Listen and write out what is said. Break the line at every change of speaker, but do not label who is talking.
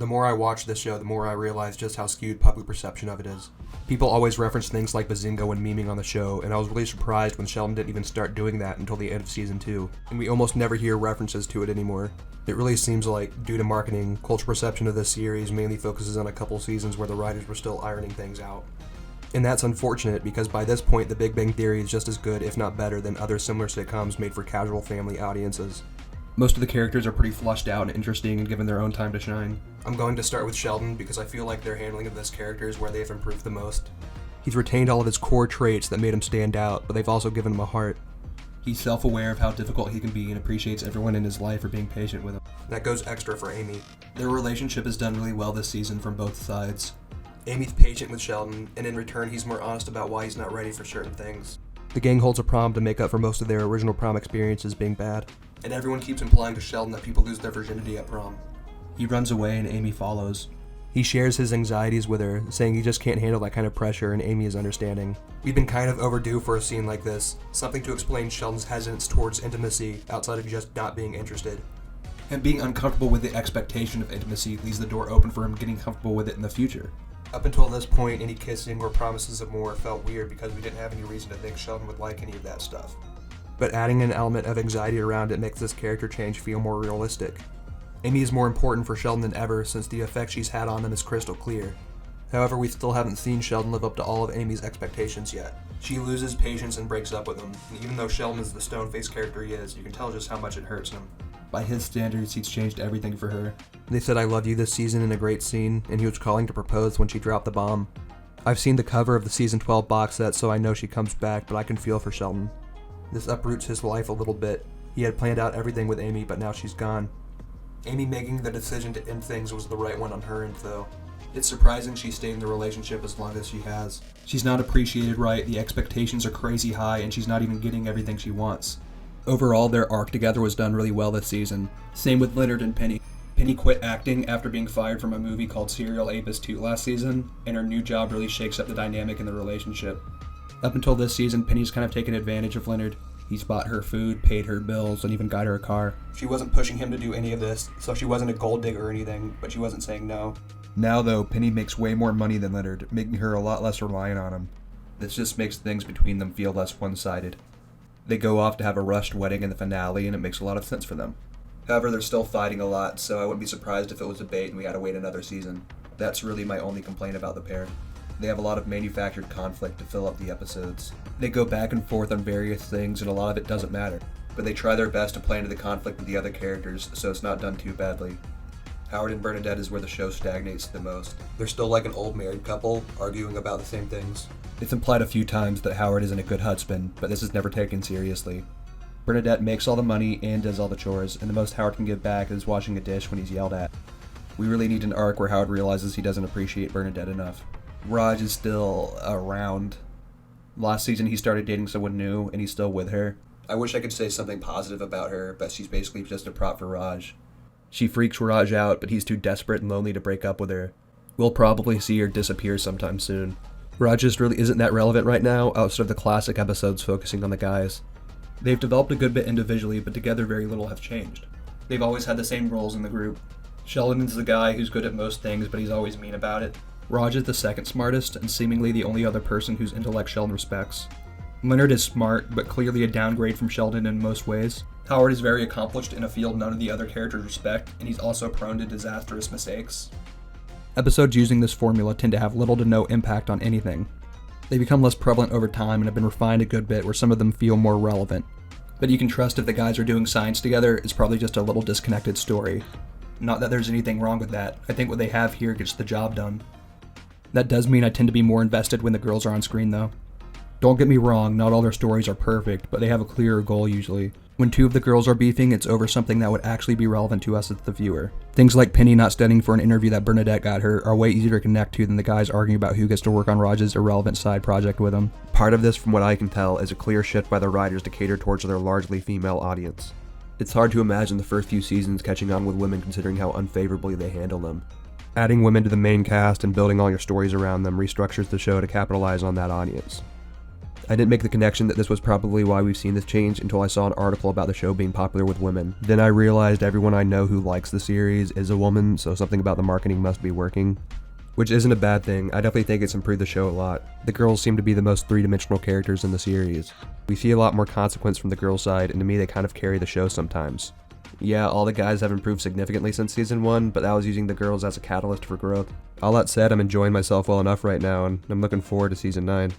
The more I watch this show, the more I realize just how skewed public perception of it is. People always reference things like Bazinga when memeing on the show, and I was really surprised when Sheldon didn't even start doing that until the end of season 2, and we almost never hear references to it anymore. It really seems like, due to marketing, cultural perception of this series mainly focuses on a couple seasons where the writers were still ironing things out. And that's unfortunate because by this point The Big Bang Theory is just as good, if not better, than other similar sitcoms made for casual family audiences. Most of the characters are pretty fleshed out and interesting and given their own time to shine. I'm going to start with Sheldon because I feel like their handling of this character is where they've improved the most. He's retained all of his core traits that made him stand out, but they've also given him a heart. He's self-aware of how difficult he can be and appreciates everyone in his life for being patient with him. That goes extra for Amy. Their relationship is done really well this season from both sides. Amy's patient with Sheldon, and in return he's more honest about why he's not ready for certain things. The gang holds a prom to make up for most of their original prom experiences being bad. And everyone keeps implying to Sheldon that people lose their virginity at prom. He runs away and Amy follows. He shares his anxieties with her, saying he just can't handle that kind of pressure, and Amy is understanding. We've been kind of overdue for a scene like this, something to explain Sheldon's hesitance towards intimacy outside of just not being interested. And being uncomfortable with the expectation of intimacy leaves the door open for him getting comfortable with it in the future. Up until this point, any kissing or promises of more felt weird because we didn't have any reason to think Sheldon would like any of that stuff. But adding an element of anxiety around it makes this character change feel more realistic. Amy is more important for Sheldon than ever since the effect she's had on him is crystal clear. However, we still haven't seen Sheldon live up to all of Amy's expectations yet. She loses patience and breaks up with him, and even though Sheldon is the stone-faced character he is, you can tell just how much it hurts him. By his standards, he's changed everything for her. They said "I love you" this season in a great scene, and he was calling to propose when she dropped the bomb. I've seen the cover of the season 12 box set, so I know she comes back, but I can feel for Sheldon. This uproots his life a little bit. He had planned out everything with Amy, but now she's gone. Amy making the decision to end things was the right one on her end, though. It's surprising she stayed in the relationship as long as she has. She's not appreciated right, the expectations are crazy high, and she's not even getting everything she wants. Overall, their arc together was done really well this season. Same with Leonard and Penny. Penny quit acting after being fired from a movie called Serial Apis 2 last season, and her new job really shakes up the dynamic in the relationship. Up until this season, Penny's kind of taken advantage of Leonard. He's bought her food, paid her bills, and even got her a car. She wasn't pushing him to do any of this, so she wasn't a gold digger or anything, but she wasn't saying no. Now though, Penny makes way more money than Leonard, making her a lot less reliant on him. This just makes things between them feel less one-sided. They go off to have a rushed wedding in the finale, and it makes a lot of sense for them. However, they're still fighting a lot, so I wouldn't be surprised if it was a bait and we had to wait another season. That's really my only complaint about the pair. They have a lot of manufactured conflict to fill up the episodes. They go back and forth on various things, and a lot of it doesn't matter. But they try their best to play into the conflict with the other characters, so it's not done too badly. Howard and Bernadette is where the show stagnates the most. They're still like an old married couple, arguing about the same things. It's implied a few times that Howard isn't a good husband, but this is never taken seriously. Bernadette makes all the money and does all the chores, and the most Howard can give back is washing a dish when he's yelled at. We really need an arc where Howard realizes he doesn't appreciate Bernadette enough. Raj is still around. Last season he started dating someone new, and he's still with her. I wish I could say something positive about her, but she's basically just a prop for Raj. She freaks Raj out, but he's too desperate and lonely to break up with her. We'll probably see her disappear sometime soon. Raj just really isn't that relevant right now, outside of the classic episodes focusing on the guys. They've developed a good bit individually, but together very little have changed. They've always had the same roles in the group. Sheldon is the guy who's good at most things, but he's always mean about it. Raj is the second smartest, and seemingly the only other person whose intellect Sheldon respects. Leonard is smart, but clearly a downgrade from Sheldon in most ways. Howard is very accomplished in a field none of the other characters respect, and he's also prone to disastrous mistakes. Episodes using this formula tend to have little to no impact on anything. They become less prevalent over time and have been refined a good bit where some of them feel more relevant. But you can trust if the guys are doing science together, it's probably just a little disconnected story. Not that there's anything wrong with that, I think what they have here gets the job done. That does mean I tend to be more invested when the girls are on screen though. Don't get me wrong, not all their stories are perfect, but they have a clearer goal usually. When two of the girls are beefing, it's over something that would actually be relevant to us as the viewer. Things like Penny not studying for an interview that Bernadette got her are way easier to connect to than the guys arguing about who gets to work on Raj's irrelevant side project with him. Part of this, from what I can tell, is a clear shift by the writers to cater towards their largely female audience. It's hard to imagine the first few seasons catching on with women considering how unfavorably they handle them. Adding women to the main cast and building all your stories around them restructures the show to capitalize on that audience. I didn't make the connection that this was probably why we've seen this change until I saw an article about the show being popular with women. Then I realized everyone I know who likes the series is a woman, so something about the marketing must be working. Which isn't a bad thing. I definitely think it's improved the show a lot. The girls seem to be the most three-dimensional characters in the series. We see a lot more consequence from the girls' side, and to me they kind of carry the show sometimes. Yeah, all the guys have improved significantly since season 1, but that was using the girls as a catalyst for growth. All that said, I'm enjoying myself well enough right now, and I'm looking forward to season 9.